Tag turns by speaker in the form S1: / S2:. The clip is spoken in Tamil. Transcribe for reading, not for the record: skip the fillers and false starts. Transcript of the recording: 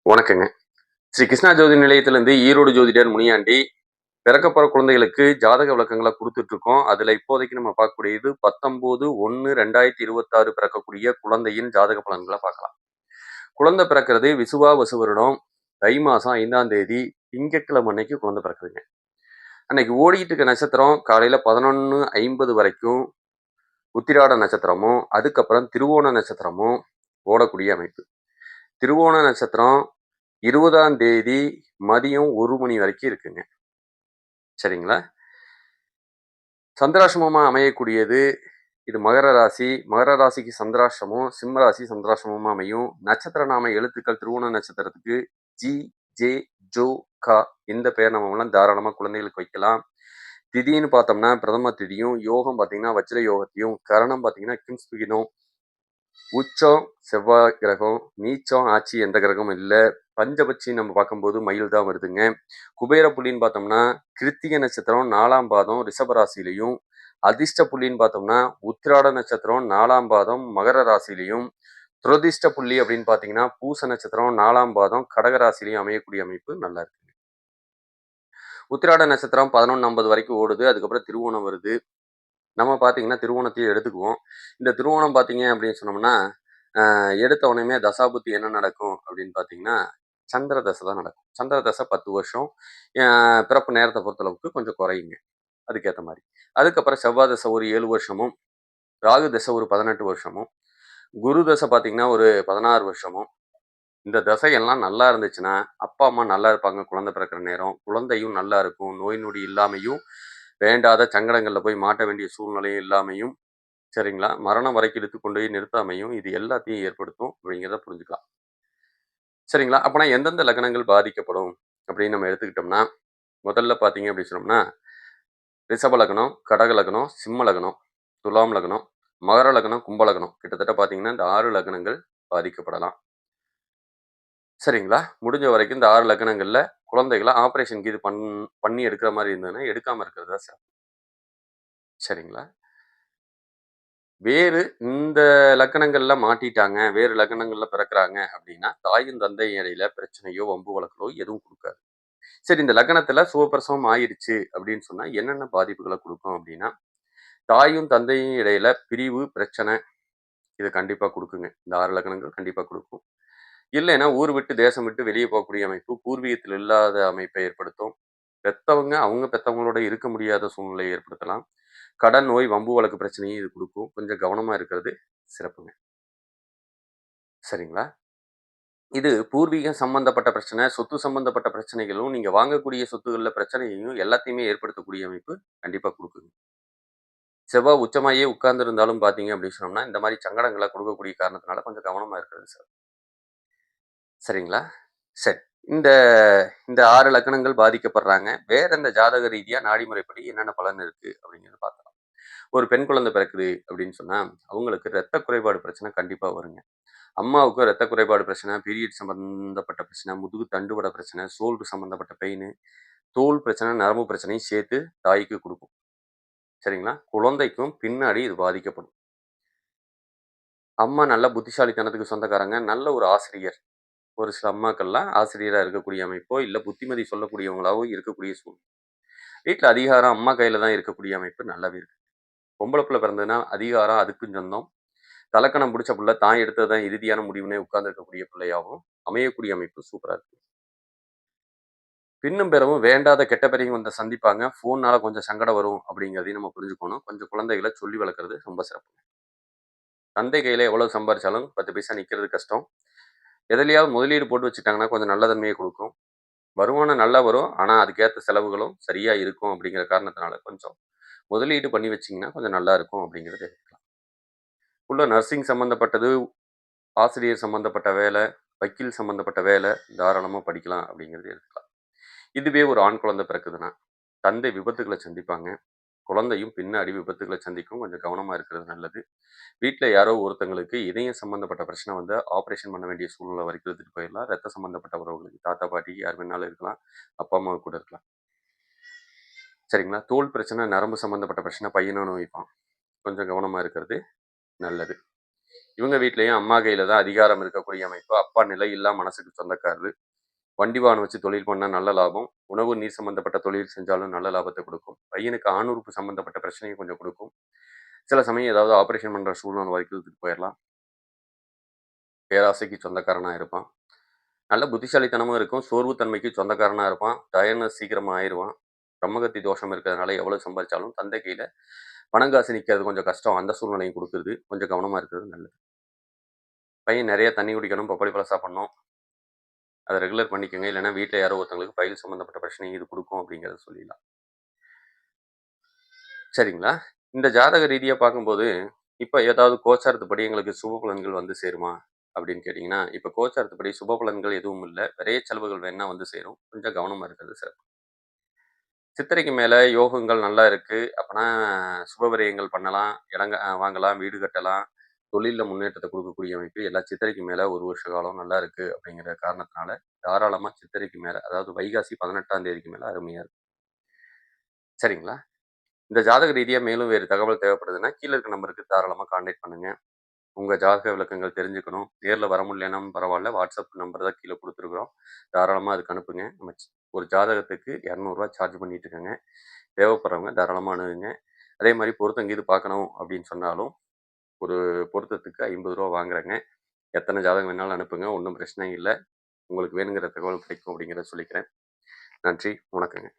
S1: வணக்கங்க. ஸ்ரீ கிருஷ்ணா ஜோதி நிலையத்திலிருந்து ஈரோடு ஜோதிடர் முனியாண்டி. பிறக்க போற குழந்தைகளுக்கு ஜாதக விளக்கங்கள குடுத்துட்டு இருக்கோம். அதுல இப்போதைக்கு நம்ம பார்க்கக்கூடியது 19/1/2026 பிறக்கக்கூடிய குழந்தையின் ஜாதக பலன்கள பார்க்கலாம். குழந்தை பிறக்கிறது விசுவாவசு வருடம் தை மாசம் 5ஆம் தேதி திங்கட்கிழமை அன்னைக்கு குழந்தை பிறக்குதுங்க. அன்னைக்கு ஓடிட்டு இருக்க நட்சத்திரம் காலையில 11:50 வரைக்கும் உத்திராட நட்சத்திரமும், அதுக்கப்புறம் திருவோண நட்சத்திரமும் ஓடக்கூடிய அமைப்பு. திருவோண நட்சத்திரம் 20ஆம் தேதி மதியம் 1 மணி வரைக்கும் இருக்குங்க. சரிங்களா? சந்திராஷ்டமமா அமையக்கூடியது இது மகர ராசி. மகர ராசிக்கு சந்திராஷ்டமம், சிம்ம ராசி சந்திராஷ்டமமா அமையும். நட்சத்திர நாம எழுத்துக்கள் திருவோண நட்சத்திரத்துக்கு ஜி, ஜே, ஜோ, கா இந்த பெயர் நாமம்லாம் தாராளமா குழந்தைகளுக்கு வைக்கலாம். திதின்னு பார்த்தோம்னா பிரதம திதியும், யோகம் பார்த்தீங்கன்னா வஜ்ர யோகத்தையும், கரணம் பார்த்தீங்கன்னா கிம்ஸ்பிகினும், உச்சம் செவ்வாய் கிரகம், நீச்சம் ஆட்சி எந்த கிரகமும் இல்லை. பஞ்சபட்சி நம்ம பார்க்கும்போது மயில் தான் வருதுங்க. குபேர புள்ளின்னு பார்த்தோம்னா கிருத்திகை நட்சத்திரம் 4ஆம் பாதம் ரிஷபராசிலையும், அதிர்ஷ்ட புள்ளின்னு பார்த்தோம்னா உத்திராட நட்சத்திரம் 4ஆம் பாதம் மகர ராசிலையும், துரதிஷ்ட புள்ளி அப்படின்னு பார்த்தீங்கன்னா பூச நட்சத்திரம் 4ஆம் பாதம் கடகராசிலையும் அமையக்கூடிய அமைப்பு நல்லா இருக்கு. உத்திராட நட்சத்திரம் 11:50 வரைக்கும் ஓடுது. அதுக்கப்புறம் திருவோணம் வருது. நம்ம பார்த்தீங்கன்னா திருவோணத்தையே எடுத்துக்குவோம். இந்த திருவோணம் பார்த்தீங்க அப்படின்னு சொன்னோம்னா எடுத்த உடனே தசாபுத்தி என்ன நடக்கும் அப்படின்னு பார்த்தீங்கன்னா சந்திர தசை தான் நடக்கும். சந்திர தசை 10 வருஷம். பிறப்பு நேரத்தை பொறுத்தளவுக்கு கொஞ்சம் குறையுங்க அதுக்கேற்ற மாதிரி. அதுக்கப்புறம் செவ்வாய் தசை ஒரு 7 வருஷமும், ராகு தசை ஒரு 18 வருஷமும், குரு தசை பார்த்தீங்கன்னா ஒரு 16 வருஷமும். இந்த தசையெல்லாம் நல்லா இருந்துச்சுன்னா அப்பா அம்மா நல்லா இருப்பாங்க. குழந்தை பிறக்கிற நேரம் குழந்தையும் நல்லா இருக்கும். நோய் நொடி இல்லாமையும், வேண்டாத சங்கடங்களில் போய் மாட்ட வேண்டிய சூழ்நிலையும் இல்லாமையும், சரிங்களா, மரணம் வரைக்கும் இழுத்து கொண்டு போய் நிறுத்தாமையும் இது எல்லாத்தையும் ஏற்படுத்தும் அப்படிங்கிறத புரிஞ்சுக்கலாம். சரிங்களா, அப்போனா எந்தெந்த லக்னங்கள் பாதிக்கப்படும் அப்படின்னு நம்ம எடுத்துக்கிட்டோம்னா, முதல்ல பார்த்தீங்க அப்படின்னு சொன்னோம்னா ரிஷப லக்னம், கடக லக்னம், சிம்ம லக்னம், துலாம் லக்னம், மகர லக்னம், கும்ப லக்னம் கிட்டத்தட்ட பார்த்தீங்கன்னா இந்த 6 லக்னங்கள் பாதிக்கப்படலாம். சரிங்களா, முடிஞ்ச வரைக்கும் இந்த 6 லக்னங்கள்ல குழந்தைகளை ஆப்ரேஷனுக்கு இது பண்ணி எடுக்கிற மாதிரி இருந்ததுன்னா எடுக்காம இருக்கிறது தான் சிறப்பு. சரிங்களா, வேறு இந்த லக்னங்கள்ல மாட்டிட்டாங்க, வேறு லக்னங்கள்ல பிறக்கிறாங்க அப்படின்னா தாயும் தந்தையும் இடையில பிரச்சனையோ வம்பு வழக்கோ எதுவும் கொடுக்காது. சரி, இந்த லக்னத்துல சுகப்பிரசவம் ஆயிடுச்சு அப்படின்னு சொன்னா என்னென்ன பாதிப்புகளை கொடுக்கும் அப்படின்னா, தாயும் தந்தையும் இடையில பிரிவு பிரச்சனை இது கண்டிப்பா குடுக்குங்க. இந்த 6 லக்னங்கள் கண்டிப்பா குடுக்கும். இல்லைன்னா ஊர் விட்டு தேசம் விட்டு வெளியே போகக்கூடிய அமைப்பு, பூர்வீகத்தில் இல்லாத அமைப்பை ஏற்படுத்தும். பெத்தவங்க அவங்க பெத்தவங்களோட இருக்க முடியாத சூழ்நிலையை ஏற்படுத்தலாம். கடன், நோய், வம்பு வழக்கு பிரச்சனையும் இது குடுக்கும். கொஞ்சம் கவனமா இருக்கிறது சிறப்புங்க. சரிங்களா? இது பூர்வீகம் சம்பந்தப்பட்ட பிரச்சனை, சொத்து சம்பந்தப்பட்ட பிரச்சனைகளும், நீங்க வாங்கக்கூடிய சொத்துகள்ல பிரச்சனையையும் எல்லாத்தையுமே ஏற்படுத்தக்கூடிய அமைப்பு கண்டிப்பா குடுக்குங்க. செவ்வாய் உச்சமாயே உட்கார்ந்திருந்தாலும் பார்த்தீங்க அப்படின்னு சொன்னோம்னா, இந்த மாரி சங்கடங்கள குடுக்கக்கூடிய காரணத்தினால கொஞ்சம் கவனமா இருக்கிறது சிறப்பு. சரிங்களா? சரி. இந்த இந்த 6 லக்னங்கள் பாதிக்கப்படுறாங்க. வேற இந்த ஜாதக ரீதியா நாடி முறைப்படி என்னென்ன பலன் இருக்கு அப்படிங்கிறத பார்க்கலாம். ஒரு பெண் குழந்தை பிறக்குது அப்படின்னு சொன்னா, அவங்களுக்கு இரத்த குறைபாடு பிரச்சனை கண்டிப்பா வருங்க. அம்மாவுக்கும் இரத்த குறைபாடு பிரச்சனை, பீரியட் சம்பந்தப்பட்ட பிரச்சனை, முதுகு தண்டுவட பிரச்சனை, ஷோல்டர் சம்பந்தப்பட்ட பெயினு, தோல் பிரச்சனை, நரம்பு பிரச்சனையும் சேர்த்து தாய்க்கு குடுக்கும். சரிங்களா? குழந்தைக்கும் பின்னாடி இது பாதிக்கப்படும். அம்மா நல்ல புத்திசாலித்தனத்துக்கு சொந்தக்காரங்க, நல்ல ஒரு ஆசிரியர். ஒரு சில அம்மாக்கள்லாம் ஆசிரியரா இருக்கக்கூடிய அமைப்போ, இல்ல புத்திமதி சொல்லக்கூடியவங்களாவோ இருக்கக்கூடிய சூழ்நிலை. வீட்ல அதிகாரம் அம்மா கையில தான் இருக்கக்கூடிய அமைப்பு நல்லாவே இருக்கு. பொம்பள புள்ள பிறந்ததுன்னா அதிகாரம் அதுக்கும் சொந்தம். தலக்கணம் புடிச்ச புள்ள தான் எடுத்தது தான் இறுதியான முடிவுன்னே உட்கார்ந்து இருக்கக்கூடிய பிள்ளையாவும் அமையக்கூடிய அமைப்பு சூப்பரா இருக்கு. பின்னும் பிறவும் வேண்டாத கெட்ட பேரையும் வந்து சந்திப்பாங்க. ஃபோன்னால கொஞ்சம் சங்கடம் வரும் அப்படிங்கிறதையும் நம்ம புரிஞ்சுக்கணும். கொஞ்சம் குழந்தைகள சொல்லி வளர்க்கறது ரொம்ப சிறப்பு. தந்தை கையில எவ்வளவு சம்பாரிச்சாலும் 10 பைசா நிக்கிறது கஷ்டம். எதுலயாவது முதலீடு போட்டு வச்சுட்டாங்கன்னா கொஞ்சம் நல்ல தன்மையை குடுக்கும். வருமானம் நல்லா வரும். ஆனா, அதுக்கேத்த செலவுகளும் சரியா இருக்கும் அப்படிங்கிற காரணத்தினால கொஞ்சம் முதலீடு பண்ணி வச்சீங்கன்னா, கொஞ்சம் நல்லா இருக்கும் அப்படிங்கிறத எடுத்துக்கலாம். உள்ள நர்சிங் சம்மந்தப்பட்டது, ஆசிரியர் சம்மந்தப்பட்ட வேலை, வக்கீல் சம்மந்தப்பட்ட வேலை தாராளமா படிக்கலாம் அப்படிங்கிறது எடுத்துக்கலாம். இதுவே ஒரு ஆண் குழந்தை பிறக்குதுன்னா, தந்தை விபத்துக்கள சந்திப்பாங்க. குழந்தையும் பின்னாடி விபத்துக்கள சந்திக்கும். கொஞ்சம் கவனமா இருக்கிறது நல்லது. வீட்ல யாரோ ஒருத்தங்களுக்கு இதயம் சம்மந்தப்பட்ட பிரச்சனை வந்து ஆப்பரேஷன் பண்ண வேண்டிய சூழ்நிலை வரைக்கும் எடுத்துட்டு போயிடலாம். ரத்த சம்மந்தப்பட்ட உறவுகளுக்கு தாத்தா, பாட்டி யார் வேணாலும் இருக்கலாம். அப்பா, அம்மா கூட இருக்கலாம். சரிங்களா? தோல் பிரச்சனை, நரம்பு சம்மந்தப்பட்ட பிரச்சனை பையனும் வைப்பான். கொஞ்சம் கவனமா இருக்கிறது நல்லது. இவங்க வீட்லயும் அம்மா கையில தான் அதிகாரம் இருக்கக்கூடிய அமைப்பு. அப்பா நிலையில்லா மனசுக்கு சொந்தக்காரரு. வண்டி வாகனம் வச்சு தொழில் பண்ணா நல்ல லாபம். உணவு, நீர் சம்பந்தப்பட்ட தொழில் செஞ்சாலும் நல்ல லாபத்த குடுக்கும். பையனுக்கு ஆணுறுப்பு சம்பந்தப்பட்ட பிரச்சனையும் கொஞ்சம் குடுக்கும். சில சமயம் ஏதாவது ஆப்பரேஷன் பண்ற சூழ்நிலை வரைக்கும் இழுத்துட்டு போயிரலாம். பேராசைக்கு சொந்தக்காரனா இருப்பான். நல்ல புத்திசாலித்தனமும் இருக்கும். சோர்வுத்தன்மைக்கு சொந்தக்காரனா இருப்பான். டயர்ட்னஸ் சீக்கிரமா ஆயிருவான். பிரம்மகத்தி தோஷம் இருக்கிறதுனால எவ்வளவு சம்பாதிச்சாலும் தந்தை கையில பணம் காசு நிக்கிறது கொஞ்சம் கஷ்டம். அந்த சூழ்நிலையும் குடுக்குது. கொஞ்சம் கவனமா இருக்கிறது நல்லது. பையன் நெறைய தண்ணி குடிக்கணும், பப்பாளி பழம் சாப்பிடணும். அத ரெகுலர் பண்ணிக்கங்க. இல்லன்னா வீட்ல யாரோ ஒருத்தவங்களுக்கு பைல் சம்மந்தப்பட்ட பிரச்சனை இது குடுக்கும் அப்படிங்கிறத சொல்லிடலாம். சரிங்களா? இந்த ஜாதக ரீதியா பார்க்கும்போது, இப்ப ஏதாவது கோச்சாரத்துப்படி எங்களுக்கு சுப பலன்கள் வந்து சேருமா? அப்படின்னு கேட்டீங்கன்னா, இப்ப கோச்சாரத்துப்படி சுப பலன்கள் எதுவும் இல்ல. விரைய செலவுகள் வேணா வந்து சேரும். கொஞ்சம் கவனமா இருக்கிறது சிறப்பு. சித்திரைக்கு மேல யோகங்கள் நல்லா இருக்கு. அப்பன்னா சுப விரயங்கள் பண்ணலாம். இடங்க வாங்கலாம், வீடு கட்டலாம். தொழில்ல முன்னேற்றத்த குடுக்கக்கூடிய அமைப்பு எல்லாம் சித்திரைக்கு மேல 1 வருஷ காலம் நல்லா இருக்கு அப்படிங்கிற காரணத்தினால, தாராளமா சித்திரைக்கு மேல, அதாவது வைகாசி 18ஆம் தேதிக்கு மேல அருமையா இருக்கும். சரிங்களா? இந்த ஜாதக ரீதியா மேலும் வேறு தகவல் தேவைப்படுதுன்னா, கீழ இருக்க நம்பருக்கு தாராளமா கான்டாக்ட் பண்ணுங்க. உங்க ஜாதக விளக்கங்கள் தெரிஞ்சுக்கணும். நேர்ல வர முடியலனாலும் பரவால்ல. வாட்ஸ்அப் நம்பர் தான் கீழ குடுத்துருக்குறோம். தாராளமா அதுக்கு அனுப்புங்க. நம்ம ஒரு ஜாதகத்துக்கு ரூ. 200 சார்ஜ் பண்ணிட்டு இருக்கோங்க. தேவைப்படுறவங்க தாராளமா அணுகுங்க. அதே மாரி பொருத்தம் கீது பார்க்கணும் அப்படின்னு சொன்னாலும், ஒரு பொருத்தத்துக்கு ரூ. 50 வாங்குறேங்க. எத்தன ஜாதகம் வேணாலும் அனுப்புங்க. ஒண்ணும் பிரச்சனை இல்ல. உங்களுக்கு வேணுங்கிற தகவல் கிடைக்கும் அப்படிங்கிறத சொல்லிக்கிறேன். நன்றி. வணக்கங்க.